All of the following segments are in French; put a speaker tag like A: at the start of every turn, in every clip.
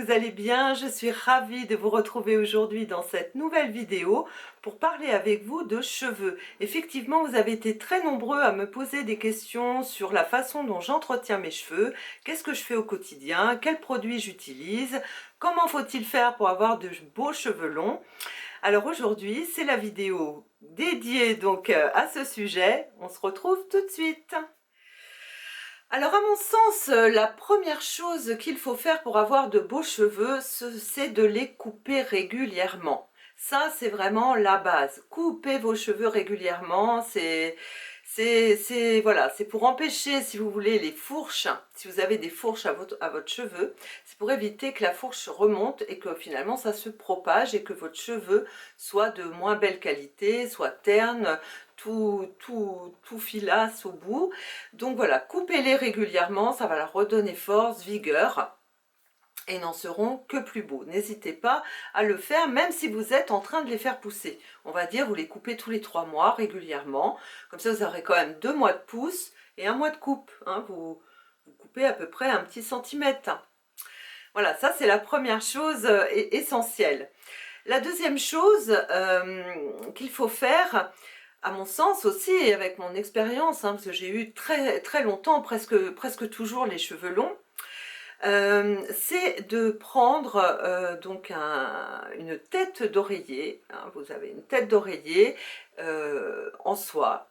A: vous allez bien. Je suis ravie de vous retrouver aujourd'hui dans cette nouvelle vidéo pour parler avec vous de cheveux. Effectivement, vous avez été très nombreux à me poser des questions sur la façon dont j'entretiens mes cheveux, qu'est-ce que je fais au quotidien, quels produits j'utilise, comment faut-il faire pour avoir de beaux cheveux longs. Alors aujourd'hui, c'est la vidéo dédiée donc à ce sujet. On se retrouve tout de suite. Alors à mon sens, la première chose qu'il faut faire pour avoir de beaux cheveux, c'est de les couper régulièrement. Ça, c'est vraiment la base. Coupez vos cheveux régulièrement, voilà, c'est pour empêcher, si vous voulez, les fourches. Si vous avez des fourches à votre cheveu, c'est pour éviter que la fourche remonte et que finalement ça se propage et que votre cheveu soit de moins belle qualité, soit terne, tout filasse au bout. Donc voilà, coupez-les régulièrement, ça va leur redonner force, vigueur, et n'en seront que plus beaux. N'hésitez pas à le faire, même si vous êtes en train de les faire pousser. On va dire, vous les coupez tous les 3 mois régulièrement, comme ça vous aurez quand même 2 mois de pousse et 1 mois de coupe. Hein. Vous coupez à peu près un petit centimètre. Voilà, ça c'est la première chose essentielle. La deuxième chose qu'il faut faire, à mon sens aussi, et avec mon expérience, parce que j'ai eu très longtemps, presque toujours les cheveux longs, c'est de prendre donc une tête d'oreiller. Hein, vous avez une tête d'oreiller en soie,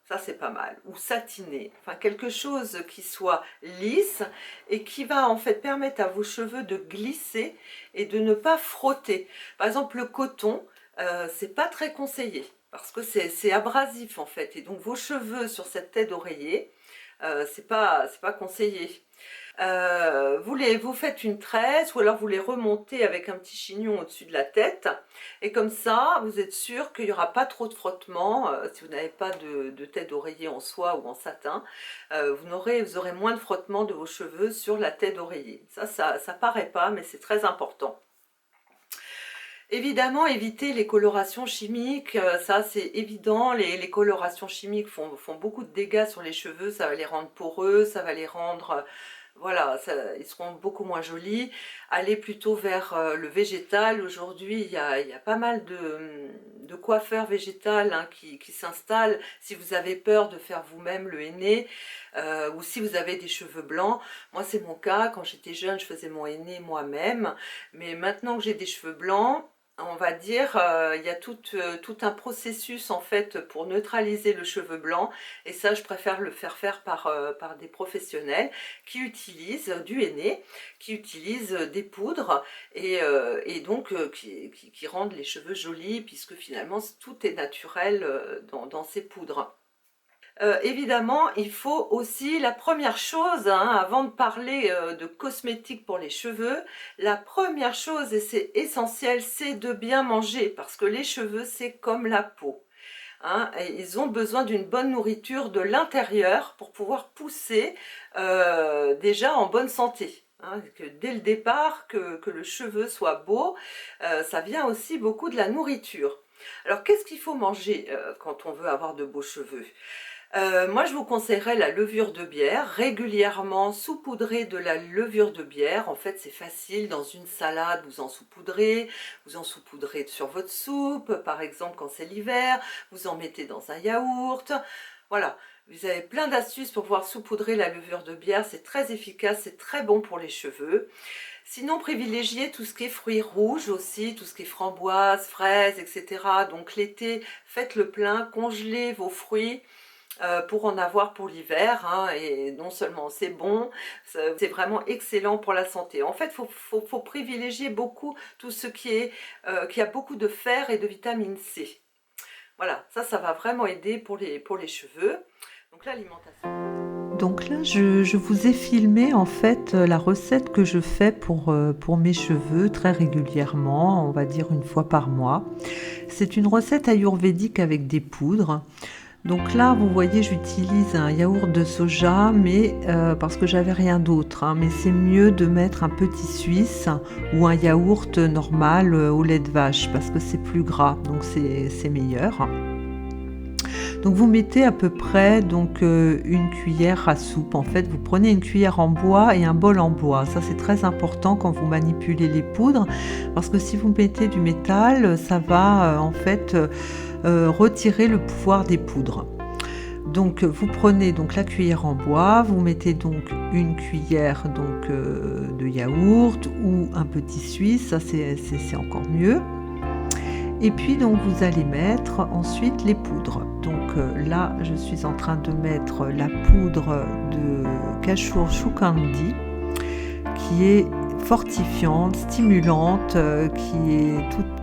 A: ça c'est pas mal, ou satiné, enfin quelque chose qui soit lisse et qui va en fait permettre à vos cheveux de glisser et de ne pas frotter. Par exemple, le coton, c'est pas très conseillé parce que c'est abrasif en fait, et donc vos cheveux sur cette tête d'oreiller, c'est pas conseillé. Vous faites une tresse ou alors vous les remontez avec un petit chignon au-dessus de la tête, et comme ça vous êtes sûr qu'il n'y aura pas trop de frottement. Si vous n'avez pas de tête d'oreiller en soie ou en satin, vous aurez moins de frottement de vos cheveux sur la tête d'oreiller. Ça paraît pas, mais c'est très important. Évidemment, éviter les colorations chimiques, ça c'est évident. Les colorations chimiques font beaucoup de dégâts sur les cheveux, ça va les rendre poreux, ça va les rendre... Voilà, ils seront beaucoup moins jolis. Allez plutôt vers le végétal. Aujourd'hui, il y a pas mal de coiffeurs végétales qui s'installent. Si vous avez peur de faire vous-même le henné, ou si vous avez des cheveux blancs, moi c'est mon cas. Quand j'étais jeune, je faisais mon henné moi-même. Mais maintenant que j'ai des cheveux blancs, on va dire, il y a tout un processus en fait pour neutraliser le cheveu blanc, et ça je préfère le faire par des professionnels qui utilisent du henné, qui utilisent des poudres et donc qui rendent les cheveux jolis, puisque finalement tout est naturel dans ces poudres. Évidemment, il faut aussi, la première chose, avant de parler de cosmétiques pour les cheveux, la première chose, et c'est essentiel, c'est de bien manger, parce que les cheveux, c'est comme la peau. Et ils ont besoin d'une bonne nourriture de l'intérieur pour pouvoir pousser déjà en bonne santé. Que dès le départ, que le cheveu soit beau, ça vient aussi beaucoup de la nourriture. Alors, qu'est-ce qu'il faut manger quand on veut avoir de beaux cheveux ? Moi je vous conseillerais la levure de bière, régulièrement saupoudrer de la levure de bière. En fait c'est facile, dans une salade vous en saupoudrez sur votre soupe, par exemple quand c'est l'hiver, vous en mettez dans un yaourt. Voilà, vous avez plein d'astuces pour pouvoir saupoudrer la levure de bière, c'est très efficace, c'est très bon pour les cheveux. Sinon, privilégiez tout ce qui est fruits rouges aussi, tout ce qui est framboises, fraises, etc. Donc l'été, faites le plein, congelez vos fruits, pour en avoir pour l'hiver, et non seulement c'est bon, c'est vraiment excellent pour la santé. En fait, faut privilégier beaucoup tout ce qui a beaucoup de fer et de vitamine C. Voilà, ça va vraiment aider pour les cheveux. Donc l'alimentation.
B: Donc là, je vous ai filmé en fait la recette que je fais pour mes cheveux très régulièrement, on va dire 1 fois par mois. C'est une recette ayurvédique avec des poudres. Donc là, vous voyez, j'utilise un yaourt de soja, mais parce que j'avais rien d'autre. Mais c'est mieux de mettre un petit suisse ou un yaourt normal au lait de vache, parce que c'est plus gras, donc c'est meilleur. Donc vous mettez à peu près donc une cuillère à soupe. En fait, vous prenez une cuillère en bois et un bol en bois. Ça c'est très important quand vous manipulez les poudres, parce que si vous mettez du métal, ça va en fait retirer le pouvoir des poudres. Donc vous prenez donc la cuillère en bois, vous mettez donc une cuillère donc de yaourt ou un petit suisse, ça c'est encore mieux. Et puis donc vous allez mettre ensuite les poudres. Donc là je suis en train de mettre la poudre de Kashur Shukandi qui est fortifiante, stimulante, qui est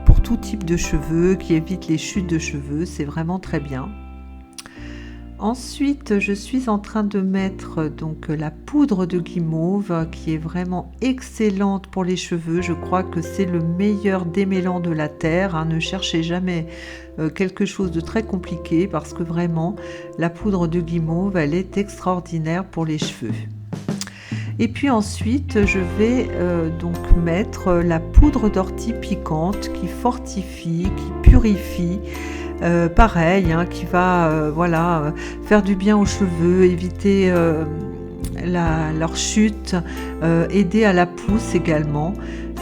B: pour tout type de cheveux, qui évite les chutes de cheveux, c'est vraiment très bien. Ensuite, je suis en train de mettre donc la poudre de guimauve qui est vraiment excellente pour les cheveux. Je crois que c'est le meilleur démêlant de la terre, hein. Ne cherchez jamais quelque chose de très compliqué parce que vraiment la poudre de guimauve, elle est extraordinaire pour les cheveux. Et puis ensuite, je vais donc mettre la poudre d'ortie piquante qui fortifie, qui purifie. Pareil, hein, qui va voilà, faire du bien aux cheveux, éviter leur chute, aider à la pousse également.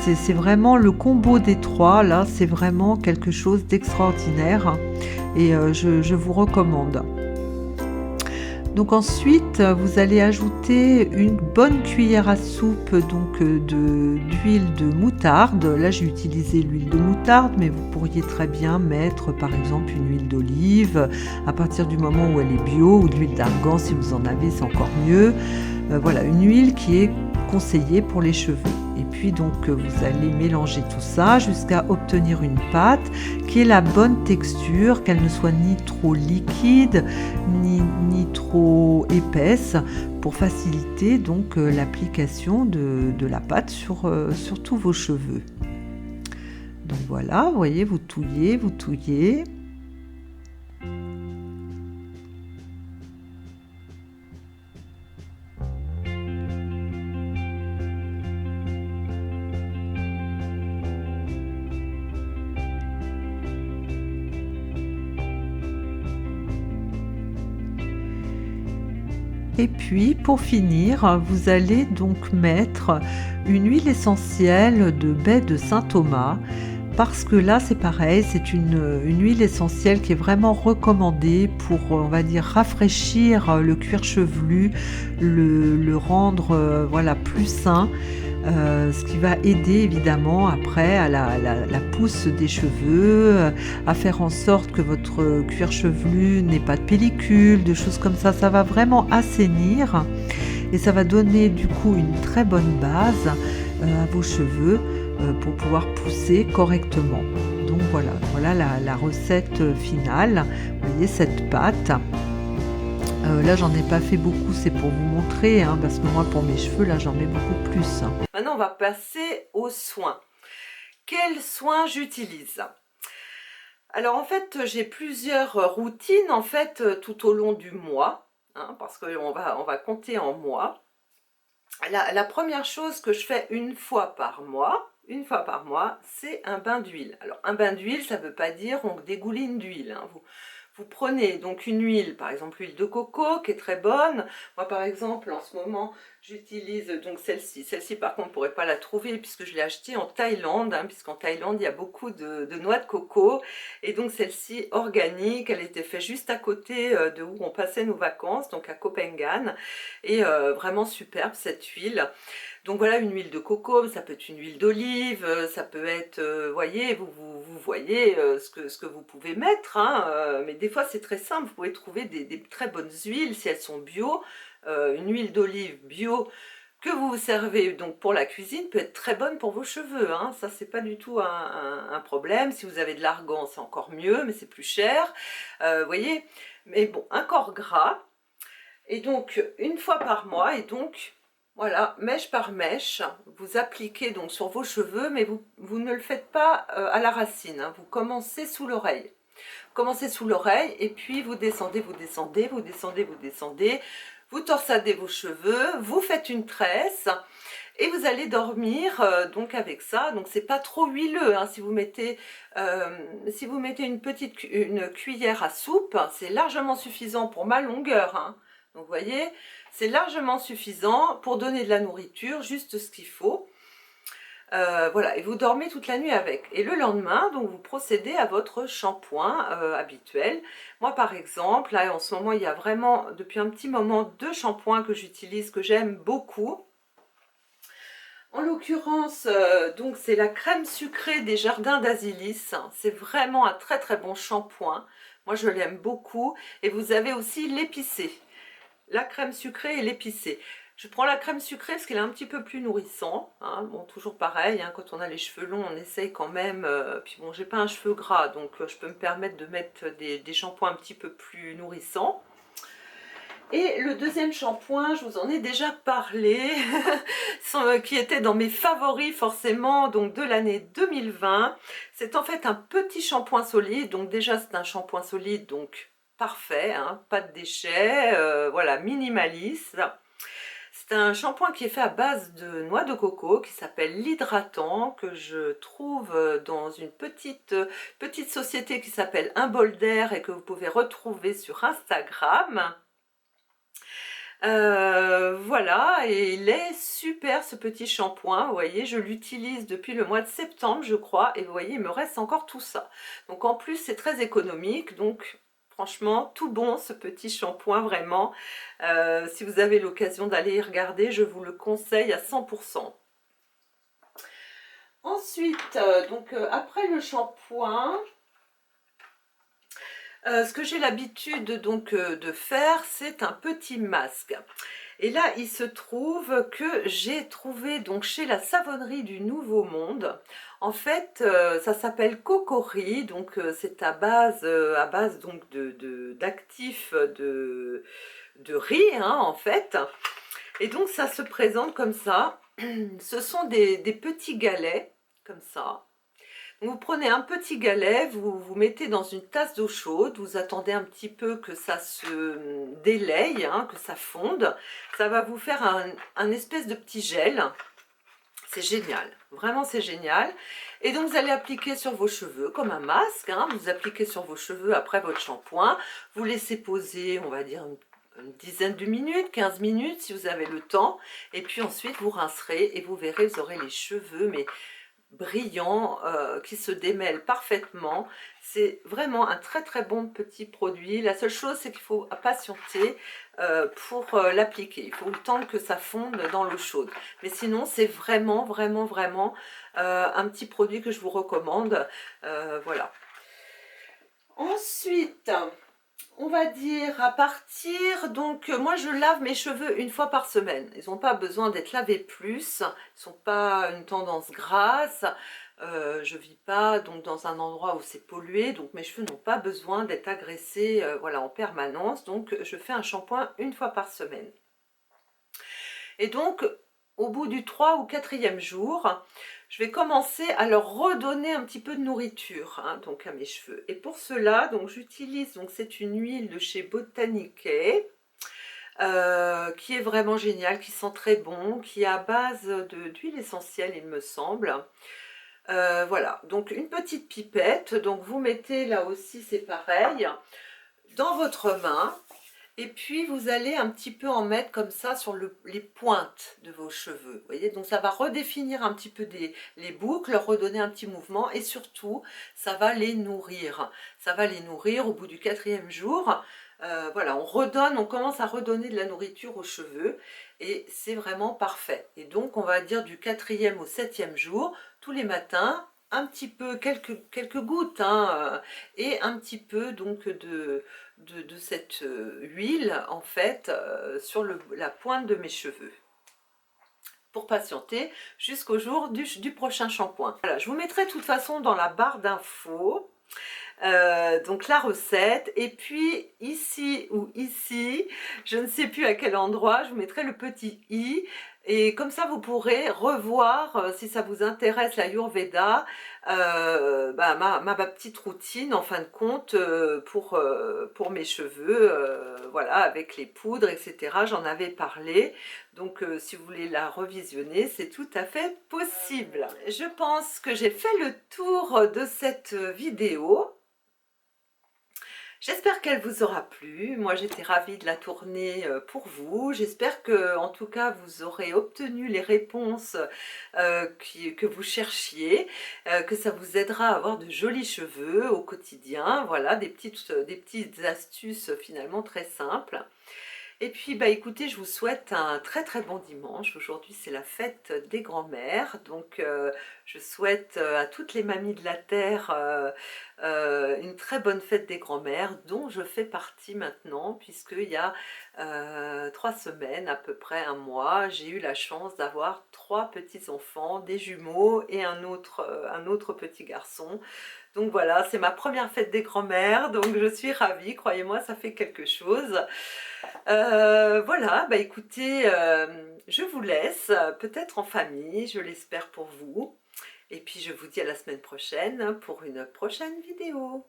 B: C'est vraiment le combo des trois, là, c'est vraiment quelque chose d'extraordinaire et je vous recommande. Donc ensuite, vous allez ajouter une bonne cuillère à soupe donc d'huile de moutarde. Là, j'ai utilisé l'huile de moutarde, mais vous pourriez très bien mettre par exemple une huile d'olive à partir du moment où elle est bio, ou de l'huile d'argan si vous en avez, c'est encore mieux. Voilà, une huile qui est conseillée pour les cheveux. Et puis donc vous allez mélanger tout ça jusqu'à obtenir une pâte qui ait la bonne texture, qu'elle ne soit ni trop liquide ni trop épaisse, pour faciliter donc l'application de la pâte sur tous vos cheveux. Donc voilà, vous voyez, vous touillez, vous touillez. Et puis pour finir, vous allez donc mettre une huile essentielle de baie de Saint-Thomas, parce que là c'est pareil, c'est une huile essentielle qui est vraiment recommandée pour, on va dire, rafraîchir le cuir chevelu, le rendre voilà, plus sain. Ce qui va aider évidemment après à la pousse des cheveux, à faire en sorte que votre cuir chevelu n'ait pas de pellicule, de choses comme ça. Ça va vraiment assainir et ça va donner du coup une très bonne base à vos cheveux pour pouvoir pousser correctement. Donc voilà la recette finale. Vous voyez cette pâte. Là j'en ai pas fait beaucoup, c'est pour vous montrer, hein, parce que moi pour mes cheveux là j'en mets beaucoup plus.
A: Maintenant on va passer aux soins. Quels soins j'utilise? Alors en fait j'ai plusieurs routines en fait tout au long du mois, hein, parce qu'on va compter en mois. La première chose que je fais une fois par mois, c'est un bain d'huile. Alors un bain d'huile, ça ne veut pas dire on dégouline d'huile, hein. Vous prenez donc une huile, par exemple l'huile de coco qui est très bonne. Moi par exemple en ce moment j'utilise donc celle-ci. Celle-ci par contre on ne pourrait pas la trouver puisque je l'ai achetée en Thaïlande, hein, puisqu'en Thaïlande il y a beaucoup de noix de coco. Et donc celle-ci organique, elle était faite juste à côté de où on passait nos vacances, donc à Koh Phangan. Et vraiment superbe cette huile. Donc voilà, une huile de coco, ça peut être une huile d'olive, ça peut être, voyez, vous voyez ce que vous pouvez mettre, hein, mais des fois c'est très simple, vous pouvez trouver des très bonnes huiles si elles sont bio. Une huile d'olive bio que vous vous servez donc pour la cuisine peut être très bonne pour vos cheveux, hein. Ça c'est pas du tout un problème. Si vous avez de l'argan c'est encore mieux, mais c'est plus cher, voyez. Mais bon, un corps gras, et donc une fois par mois, et donc voilà, mèche par mèche, vous appliquez donc sur vos cheveux, mais vous ne le faites pas à la racine, hein. Vous commencez sous l'oreille. Commencez sous l'oreille et puis vous descendez, vous descendez, vous descendez, vous descendez, vous torsadez vos cheveux, vous faites une tresse Et vous allez dormir donc avec ça. Donc c'est pas trop huileux, hein. Si vous mettez une cuillère à soupe, c'est largement suffisant pour ma longueur, hein. Donc vous voyez, c'est largement suffisant pour donner de la nourriture, juste ce qu'il faut. Voilà, et vous dormez toute la nuit avec. Et le lendemain, donc vous procédez à votre shampoing habituel. Moi, par exemple, là en ce moment, il y a vraiment depuis un petit moment 2 shampoings que j'utilise, que j'aime beaucoup. En l'occurrence, donc c'est la crème sucrée des Jardins d'Azilis. C'est vraiment un très très bon shampoing. Moi, je l'aime beaucoup. Et vous avez aussi l'épicé. La crème sucrée et l'épicé. Je prends la crème sucrée parce qu'elle est un petit peu plus nourrissant, hein. Bon, toujours pareil, hein, quand on a les cheveux longs, on essaye quand même. Puis bon, j'ai pas un cheveu gras, donc je peux me permettre de mettre des shampoings un petit peu plus nourrissants. Et le deuxième shampoing, je vous en ai déjà parlé, qui était dans mes favoris forcément, donc de l'année 2020. C'est en fait un petit shampoing solide, donc déjà c'est un shampoing solide, donc parfait, hein, pas de déchets, voilà, minimaliste. C'est un shampoing qui est fait à base de noix de coco, qui s'appelle l'Hydratant, que je trouve dans une petite société qui s'appelle Un Bol d'Air et que vous pouvez retrouver sur Instagram. Voilà, et il est super ce petit shampoing, vous voyez, je l'utilise depuis le mois de septembre je crois, et vous voyez, il me reste encore tout ça. Donc en plus c'est très économique, donc franchement tout bon ce petit shampoing vraiment. Si vous avez l'occasion d'aller y regarder, je vous le conseille à 100%. Ensuite, après le shampoing, ce que j'ai l'habitude donc de faire, c'est un petit masque. Et là, il se trouve que j'ai trouvé donc chez la savonnerie du Nouveau Monde. En fait, ça s'appelle Cocori, donc c'est à base donc d'actifs de riz, hein, en fait. Et donc ça se présente comme ça. Ce sont des petits galets, comme ça. Vous prenez un petit galet, vous mettez dans une tasse d'eau chaude, vous attendez un petit peu que ça se délaye, hein, que ça fonde. Ça va vous faire un espèce de petit gel. C'est génial, vraiment c'est génial. Et donc vous allez appliquer sur vos cheveux comme un masque, hein. Vous appliquez sur vos cheveux après votre shampoing. Vous laissez poser, on va dire, une dizaine de minutes, 15 minutes si vous avez le temps. Et puis ensuite vous rincerez et vous verrez, vous aurez les cheveux, mais brillant, qui se démêle parfaitement. C'est vraiment un très très bon petit produit. La seule chose, c'est qu'il faut patienter pour l'appliquer. Il faut le temps que ça fonde dans l'eau chaude. Mais sinon, c'est vraiment vraiment vraiment un petit produit que je vous recommande. Voilà. Ensuite, on va dire à partir, donc moi je lave mes cheveux une fois par semaine. Ils n'ont pas besoin d'être lavés plus, ils ne sont pas une tendance grasse. Je vis pas donc dans un endroit où c'est pollué, donc mes cheveux n'ont pas besoin d'être agressés voilà, en permanence. Donc je fais un shampoing une fois par semaine. Et donc au bout du 3 ou 4e jour, je vais commencer à leur redonner un petit peu de nourriture, hein, donc à mes cheveux. Et pour cela, donc j'utilise, donc c'est une huile de chez Botanique, qui est vraiment géniale, qui sent très bon, qui est à base d'huile essentielle, il me semble. Voilà, donc une petite pipette, donc vous mettez là aussi, c'est pareil, dans votre main. Et puis vous allez un petit peu en mettre comme ça sur les pointes de vos cheveux. Vous voyez, donc ça va redéfinir un petit peu les boucles, leur redonner un petit mouvement et surtout ça va les nourrir. Ça va les nourrir au bout du 4e jour. Voilà, on commence à redonner de la nourriture aux cheveux et c'est vraiment parfait. Et donc on va dire du 4e au 7e jour, tous les matins, un petit peu, quelques gouttes, hein, et un petit peu donc de cette huile en fait sur la pointe de mes cheveux pour patienter jusqu'au jour du prochain shampoing. Voilà, je vous mettrai de toute façon dans la barre d'infos donc la recette, et puis ici ou ici, je ne sais plus à quel endroit, je vous mettrai le petit i. Et comme ça, vous pourrez revoir, si ça vous intéresse l'Ayurveda, bah, ma petite routine en fin de compte, pour mes cheveux, voilà, avec les poudres et cetera. J'en avais parlé, donc si vous voulez la revisionner, c'est tout à fait possible. Je pense que j'ai fait le tour de cette vidéo. J'espère qu'elle vous aura plu. Moi, j'étais ravie de la tourner pour vous. J'espère que, en tout cas, vous aurez obtenu les réponses que vous cherchiez, que ça vous aidera à avoir de jolis cheveux au quotidien. Voilà, des petites astuces finalement très simples. Et puis, bah écoutez, je vous souhaite un très très bon dimanche. Aujourd'hui, c'est la fête des grands-mères. Donc, je souhaite à toutes les mamies de la Terre une très bonne fête des grands-mères, dont je fais partie maintenant, puisqu'il y a 3 semaines, à peu près un mois, j'ai eu la chance d'avoir 3 petits-enfants, des jumeaux et un autre petit garçon. Donc voilà, c'est ma première fête des grands-mères, donc je suis ravie, croyez-moi, ça fait quelque chose. Voilà, bah écoutez, je vous laisse, peut-être en famille, je l'espère pour vous. Et puis je vous dis à la semaine prochaine pour une prochaine vidéo.